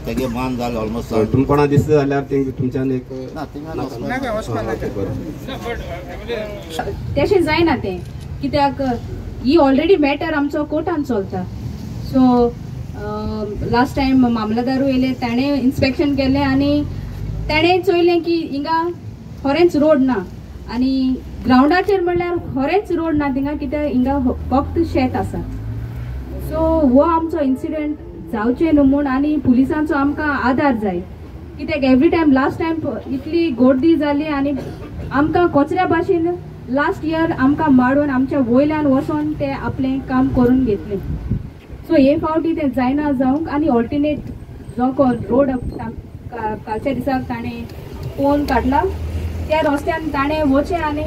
तेगे मान जाले ऑलमोस्ट तुमकां कोणा दिसता जाल्यार तुमच्यान एक तशें जायना तें कित्याक ही ऑलरेडी मॅटर आमचो कोर्टान चलता. सो लास्ट टायम मामलेदारू येयले, ताणें इन्स्पेक्शन केलें आनी ताणें चोयलें की हिंगा खरेंच रोड ना आनी ग्रावंडाचेर म्हणल्यार खरेंच रोड ना थिंगा, कित्याक हिंगा फक्त शेत आसा. सो हो आमचो इन्सिडेंट जावचे न्हू म्हूण आनी पुलिसांचो आमकां आदार जाय, कित्याक एवरी टायम लास्ट टायम इतली गर्दी जाली आनी आमकां कोचऱ्या भाशेन लास्ट इयर आमकां माडून आमच्या वयल्यान वचोन ते आपलें काम करून घेतलें. सो हे फावटी तें जायना जावंक आनी ऑल्टरनेट जो रोड कालच्या दिसाक ताणें पोवन काडला त्या रस्त्यान ताणें वचचें आनी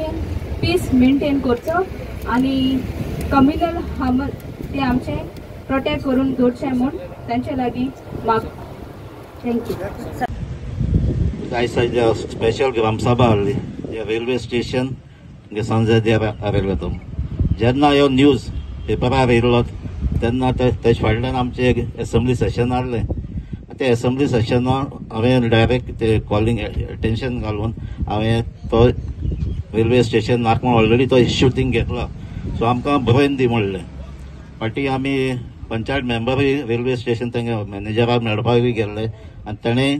पीस मेंटेन करचो आनी कम्युनल हार्म ते आमचे प्रोटेक्ट करून दवरचें म्हूण तांचे लागीं माग. थँक्यू. आयज स्पेशल ग्रामसभा आहली रेल्वे स्टेशन सांजे आयिल्लो तो. जेन्ना ह्यो न्यूज पेपरार येयलो तेन्ना तेचे फाटल्यान आमचें एसेंब्ली सेशन आहलें. ते एसेंब्ली सेशनाक हांवें डायरेक्ट ते कॉलिंग अटेंशन घालून हांवें तो रेल्वे स्टेशन नाका ऑलरेडी तो शूटिंग घेतला. सो आमकां बरोवन दी म्हणलें. फाटीं आमी पंचायत मेंबरूय रेल्वे स्टेशन तांगे मॅनेजराक मेळपाकूय गेल्ले आनी ताणें